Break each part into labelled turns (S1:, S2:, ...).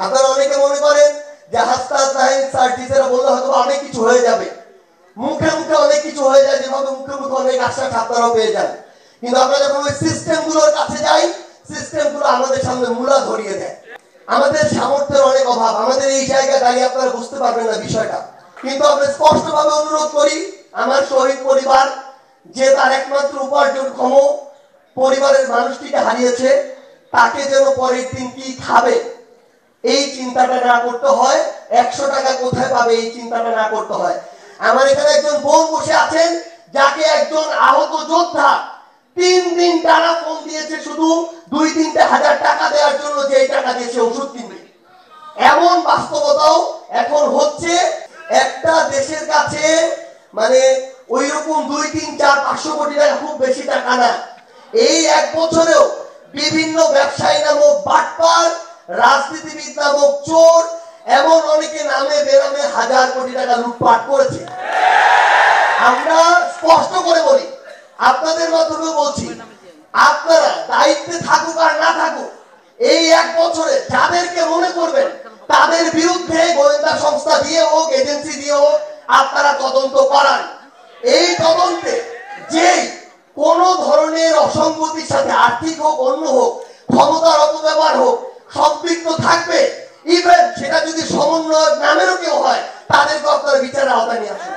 S1: আপনারা অনেকে মনে করেন যে হাসনাত নাহিদ স্যার টিচাররা বললে হয়তো অনেক কিছু হয়ে যাবে, মুখে মুখে অনেক কিছু হয়ে যায়, যেভাবে মুখে মুখে অনেক আশ্বাস আপনারাও পেয়ে যান, কিন্তু আমরা যখন ওই সিস্টেমগুলোর কাছে যাই, সিস্টেমগুলো আমাদের সামনে মূলা ধরিয়ে দেয়। আমাদের সামর্থ্যের অনেক অভাব, আমাদের এই জায়গায় দাঁড়িয়ে আপনারা বুঝতে পারবেন না বিষয়টা, কিন্তু আমরা স্পষ্টভাবে অনুরোধ করি আমার শহীদ পরিবার যে তার একমাত্র উপার্জনক্ষম পরিবারের মানুষটিকে হারিয়েছে, তাকে যেন পরের দিন কি খাবে এই চিন্তাটা না করতে হয়, 100 টাকা কোথায় পাবে এই চিন্তাটা না করতে হয়। আমার এখানে একজন বোন বসে আছেন যাকে একজন আহত যোদ্ধা 3 দিন টানা ফোন দিয়েছে শুধু 2-3 হাজার টাকা দেওয়ার জন্য, যে এই টাকা দিয়ে সে ওষুধ কিনবে। এমন বাস্তবতাও এখন হচ্ছে। একটা দেশের কাছে মানে ওই রকম 2-3-4-500 কোটি টাকা খুব বেশি টাকা না। এই 1 বছরেও বিভিন্ন ব্যবসায়ী নামক বাটপার, রাজনীতিবিদ নামক চোর, এমন অনেকে নামে বেনামে হাজার কোটি টাকা লুটপাট করেছে। আমরা স্পষ্ট করে বলি, আপনাদের মাধ্যমে বলছি, আপনারা দায়িত্বে থাকুক আর না থাকুক, এই 1 বছরে যাদেরকে মনে করবেন তাদের বিরুদ্ধে গোয়েন্দা সংস্থা দিয়ে হোক, এজেন্সি দিয়ে হোক, আপনারা তদন্ত করান। এই তদন্তে যেই কোন ধরনের অসঙ্গতির সাথে, আর্থিক হোক অন্য হোক, ক্ষমতার অপব্যবহার হোক, সম্পৃক্ত থাকবে, ইভেন সেটা যদি সমন্বয়ক নামেরও কেউ হয়, তাদেরকে আপনারা বিচারের আওতায় নিয়ে আসুন।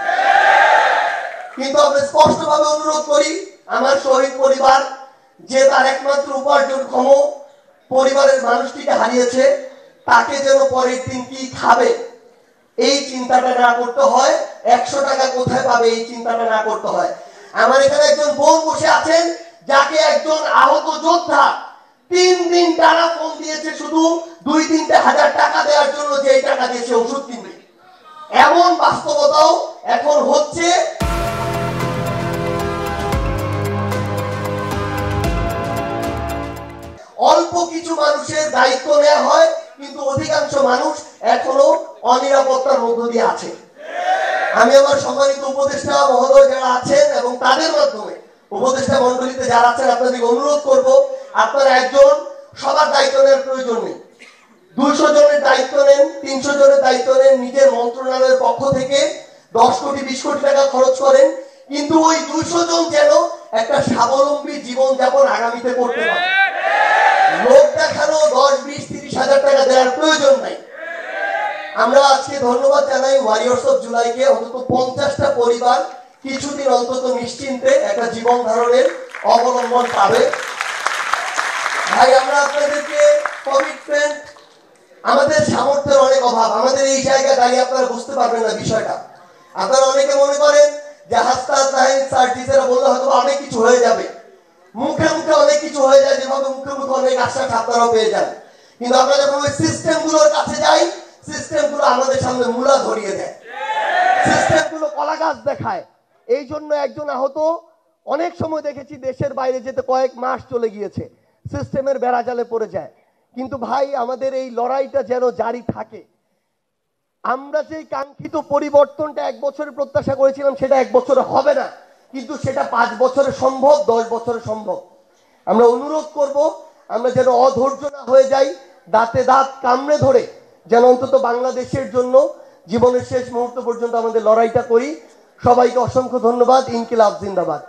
S1: কিন্তু আমরা স্পষ্টভাবে অনুরোধ করি আমার শহীদ পরিবার যে তার একমাত্র উপার্জনক্ষম পরিবারের মানুষটিকে হারিয়েছে, তাকে যেন পরের দিন কি খাবে এই চিন্তাটা না করতে হয়, 100 টাকা কোথায় পাবে এই চিন্তাটা না করতে হয়। আমার এখানে একজন বোন বসে আছেন যাকে একজন আহত যোদ্ধা 3 দিন টানা ফোন দিয়েছে শুধু 2-3 হাজার টাকা দেওয়ার জন্য, যে এই টাকা দিয়ে সে ওষুধ কিনবে। এমন বাস্তবতাও এখন হচ্ছে। অল্প কিছু মানুষের দায়িত্ব নেওয়া হয়, কিন্তু অধিকাংশ মানুষ এখনো অনিরাপত্তার মধ্য দিয়ে আছে। আমি আমার সম্মানিত উপদেষ্টা মহোদয় যারা আছেন এবং তাদের মাধ্যমে উপদেষ্টা মন্ডলীতে যারা আছেন, আপনাদেরকে অনুরোধ করব, আপনারা একজন সবার দায়িত্ব নেওয়ার প্রয়োজন নেই, 200 জনের দায়িত্ব নেন, 300 জনের দায়িত্ব নেন, নিজের মন্ত্রণালয়ের পক্ষ থেকে 10 কোটি 20 কোটি টাকা খরচ করেন, কিন্তু ওই 200 জন যেন একটা স্বাবলম্বী জীবন যাপন আগামীতে করতে পারে। লোক দেখানো 10-20-30 হাজার টাকা দেওয়ার প্রয়োজন নাই। আমরা আজকে ধন্যবাদ জানাই ওয়ারিয়র্স অফ জুলাইকে, অন্তত 50টা পরিবার কিছুদিন অন্তত নিশ্চিন্তে একটা জীবন ধারণের অবলম্বন পাবে। ভাই, আমরা আপনাদেরকে কমিটমেন্ট, আমাদের সামর্থ্যের অনেক অভাব, আমাদের এই জায়গায় দাঁড়িয়ে আপনারা বুঝতে পারবেন না বিষয়টা। আপনারা অনেকে মনে করেন যে হাসনাত নাহিদ স্যার টিচাররা বললে হয়তো অনেক কিছু হয়ে যাবে, মুখে মুখে অনেক কিছু হয়ে যায়, যেভাবে মুখে মুখে অনেক আশ্বাস আপনারাও পেয়ে যান, কিন্তু আমরা যখন ওই সিস্টেমগুলোর কাছে যাই, সিস্টেমগুলো আমাদের সামনে মূলা ধরিয়ে দেয়, সিস্টেমগুলো কলা গাছ দেখায়। এই জন্য একজন আহত অনেক সময় দেখেছি দেশের বাইরে যেতে কয়েক মাস চলে গিয়েছে, সিস্টেমের বেড়াজালে পড়ে যায়। কিন্তু ভাই, আমাদের এই লড়াইটা যেন জারি থাকে। আমরা যে কাঙ্ক্ষিত পরিবর্তনটা 1 বছরে প্রত্যাশা করেছিলাম, সেটা 1 বছরে হবে না, কিন্তু সেটা 5 বছরে সম্ভব, 10 বছরে সম্ভব। আমরা অনুরোধ করব, আমরা যেন অধৈর্য না হয়ে যাই, দাঁতে দাঁত কামড়ে ধরে যেন অন্তত বাংলাদেশের জন্য জীবনের শেষ মুহূর্ত পর্যন্ত আমাদের লড়াইটা করি। সবাইকে অসংখ্য ধন্যবাদ। ইনকিলাব জিন্দাবাদ।